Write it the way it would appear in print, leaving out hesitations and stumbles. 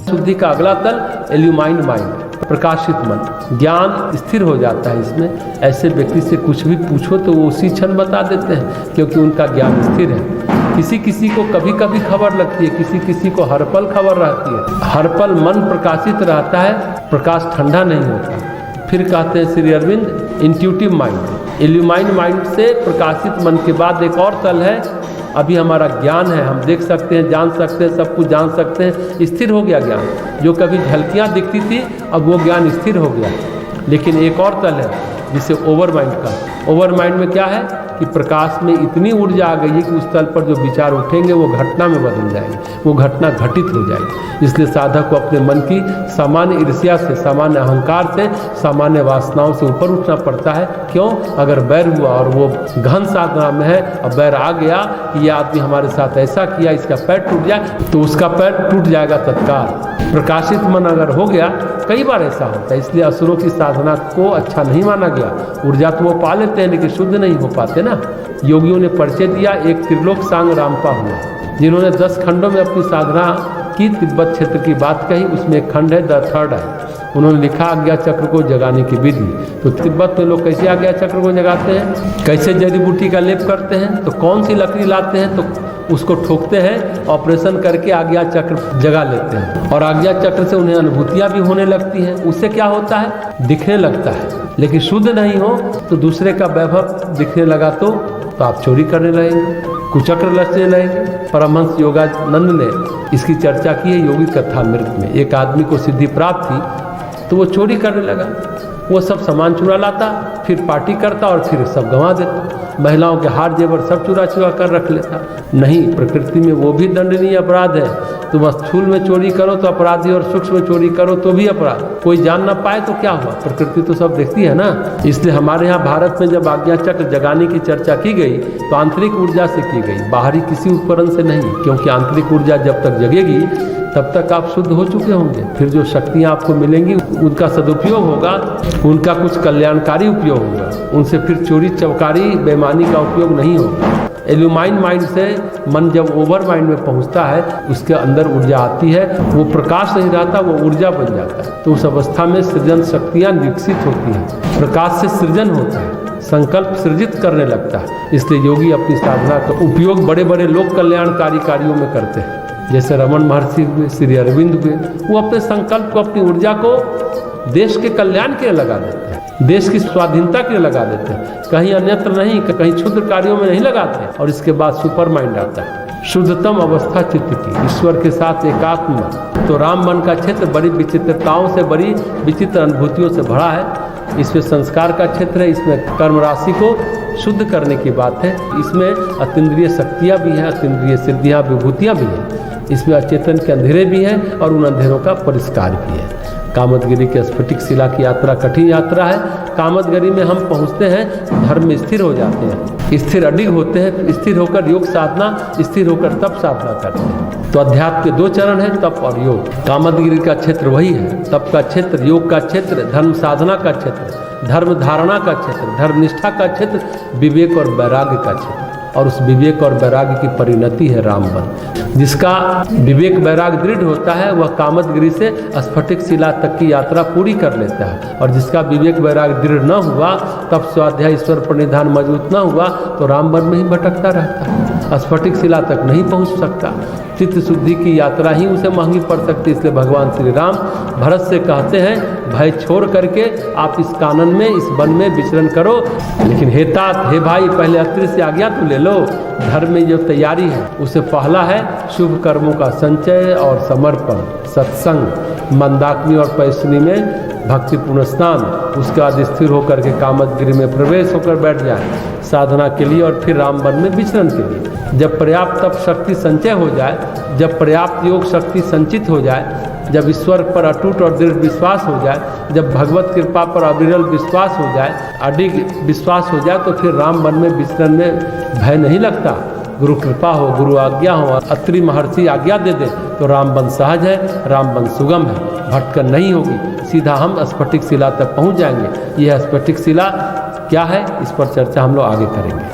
शुद्धि का अगला तल इल्यूमाइंड माइंड, प्रकाशित मन। ज्ञान स्थिर हो जाता है इसमें। ऐसे व्यक्ति से कुछ भी पूछो तो वो उसी क्षण बता देते हैं, क्योंकि उनका ज्ञान स्थिर है। किसी किसी को कभी कभी खबर लगती है, किसी किसी को हर पल खबर रहती है। हर पल मन प्रकाशित रहता है, प्रकाश ठंडा नहीं होता। फिर कहते हैं Shri Aurobindo intuitive mind. Illumined mind से प्रकाशित मन के बाद एक और तल है, अभी हमारा ज्ञान है, हम देख सकते हैं, जान सकते हैं, सब कुछ जान सकते हैं, स्थिर हो गया ज्ञान। जो कभी झलकियाँ दिखती थी अब वो ज्ञान स्थिर हो गया। लेकिन एक और तल है जिसे ओवर माइंड का। ओवर माइंड में क्या है कि प्रकाश में इतनी ऊर्जा आ गई है कि उस तल पर जो विचार उठेंगे वो घटना में बदल जाएंगे, वो घटना घटित हो जाएगी। इसलिए साधक को अपने मन की सामान्य ईर्ष्या से, सामान्य अहंकार से, सामान्य वासनाओं से ऊपर उठना पड़ता है। क्यों? अगर बैर हुआ और वो गहन साधना में है और बैर आ गया कि ये आदमी हमारे साथ ऐसा किया, इसका पैर टूट जाए, तो उसका पैर टूट जाएगा तत्काल। प्रकाशित मन अगर हो गया, कई बार ऐसा होता है, इसलिए असुरों की साधना को अच्छा नहीं माना गया। ऊर्जा तो वो पा लेते हैं लेकिन शुद्ध नहीं हो पाते ना। योगियों ने परिचय दिया, एक त्रिलोक सांग रामपा हुआ, जिन्होंने 10 खंडों में अपनी साधना की, तिब्बत क्षेत्र की बात कही। उसमें एक खंड है द थर्ड है, उन्होंने लिखा आज्ञा चक्र को जगाने की विधि। तो तिब्बत में लोग कैसे आज्ञा चक्र को जगाते हैं, कैसे जड़ी बूटी का लेप करते हैं, तो कौन सी लकड़ी लाते हैं तो उसको ठोकते हैं, ऑपरेशन करके आज्ञा चक्र जगा लेते हैं। और आज्ञा चक्र से उन्हें अनुभूतियाँ भी होने लगती हैं। उससे क्या होता है, दिखने लगता है। लेकिन शुद्ध नहीं हो तो दूसरे का वैभव दिखने लगा तो आप चोरी करने लगेंगे, कुचक्र रचने लगेंगे। परमहंस योगानंद ने इसकी चर्चा की है योगी कथामृत में। एक आदमी को सिद्धि प्राप्त थी तो वो चोरी करने लगा, वो सब सामान चुरा लाता, फिर पार्टी करता और फिर सब गंवा देता। महिलाओं के हार जेवर सब चुरा चुरा कर रख लेता। नहीं, प्रकृति में वो भी दंडनीय अपराध है। तुम स्थूल में चोरी करो तो अपराधी और सूक्ष्म में चोरी करो तो भी अपराध। कोई जान ना पाए तो क्या हुआ, प्रकृति तो सब देखती है ना। इसलिए हमारे यहाँ भारत में जब आज्ञा चक्र जगाने की चर्चा की गई तो आंतरिक ऊर्जा से की गई, बाहरी किसी उपकरण से नहीं। क्योंकि आंतरिक ऊर्जा जब तक जगेगी तब तक आप शुद्ध हो चुके होंगे। फिर जो शक्तियाँ आपको मिलेंगी उनका सदुपयोग होगा, उनका कुछ कल्याणकारी उपयोग होगा, उनसे फिर चोरी चौकारी बेईमानी का उपयोग नहीं होगा। इल्यूमाइंड माइंड से मन जब ओवर माइंड में पहुंचता है, उसके अंदर ऊर्जा आती है, वो प्रकाश नहीं रहता, वो ऊर्जा बन जाता है। तो उस अवस्था में सृजन शक्तियाँ विकसित होती हैं। प्रकाश से सृजन होता है, संकल्प सृजित करने लगता है। इसलिए योगी अपनी साधना का उपयोग बड़े बड़े लोक कल्याणकारी कार्यों में करते हैं। जैसे रमन महर्षि हुए, श्री अरविंद हुए, वो अपने संकल्प को, अपनी ऊर्जा को देश के कल्याण के लिए लगा देते हैं, देश की स्वाधीनता के लिए लगा देते हैं। कहीं अन्यत्र नहीं, कहीं क्षुद्र कार्यों में नहीं लगाते। और इसके बाद सुपर माइंड आता है, शुद्धतम अवस्था चित्त की, ईश्वर के साथ एकात्म मन। तो राम मन का क्षेत्र बड़ी विचित्रताओं से, बड़ी विचित्र अनुभूतियों से भरा है। इसमें संस्कार का क्षेत्र है, इसमें कर्म राशि को शुद्ध करने की बात है। इसमें अतीन्द्रिय शक्तियाँ भी हैं, अतीन्द्रिय सिद्धियाँ, विभूतियाँ भी हैं। इसमें अचेतन के अंधेरे भी हैं और उन अंधेरों का परिष्कार भी है। कामदगिरी के स्फटिक शिला की यात्रा कठिन यात्रा है। कामदगिरी में हम पहुंचते हैं, धर्म में स्थिर हो जाते हैं, स्थिर अडिग होते हैं, स्थिर होकर योग साधना, स्थिर होकर तप साधना करते हैं। तो अध्यात्म के 2 चरण हैं, तप और योग। कामदगिरी का क्षेत्र वही है, तप का क्षेत्र, योग का क्षेत्र, धर्म साधना का क्षेत्र, धर्म धारणा का क्षेत्र, धर्म निष्ठा का क्षेत्र, विवेक और वैराग्य का क्षेत्र। और उस विवेक और वैराग्य की परिणति है रामबन। जिसका विवेक वैराग्य दृढ़ होता है वह कामदगिरी से स्फटिक शिला तक की यात्रा पूरी कर लेता है। और जिसका विवेक वैराग्य दृढ़ न हुआ, तब स्वाध्याय ईश्वर प्रणिधान मजबूत न हुआ, तो रामबन में ही भटकता रहता है, स्फटिक शिला तक नहीं पहुंच सकता। चित्त शुद्धि की यात्रा ही उसे महंगी पड़ सकती। इसलिए भगवान श्री राम भरत से कहते हैं, भय छोड़ करके आप इस कानन में, इस वन में विचरण करो। लेकिन हे तात, हे भाई, पहले अत्रि से आज्ञा तो ले लो। धर्म में जो तैयारी है उसे पहला है शुभ कर्मों का संचय और समर्पण, सत्संग, मंदाकिनी और पैसुनी में भक्तिपूर्ण स्नान। उसके बाद स्थिर होकर के कामदगिरी में प्रवेश होकर बैठ जाए साधना के लिए और फिर रामवन में विचरण के लिए। जब पर्याप्त तप शक्ति संचय हो जाए, जब पर्याप्त योग शक्ति संचित हो जाए, जब ईश्वर पर अटूट और दृढ़ विश्वास हो जाए, जब भगवत कृपा पर अविरल विश्वास हो जाए, अडिग विश्वास हो जाए, तो फिर राम वन में विचरण में भय नहीं लगता। गुरु कृपा हो, गुरु आज्ञा हो, अत्रि महर्षि आज्ञा दे दे तो राम वन सहज है, राम वन सुगम है, भटकन नहीं होगी, सीधा हम स्फटिक शिला तक पहुंच जाएंगे। यह स्फटिक शिला क्या है, इस पर चर्चा हम लोग आगे करेंगे।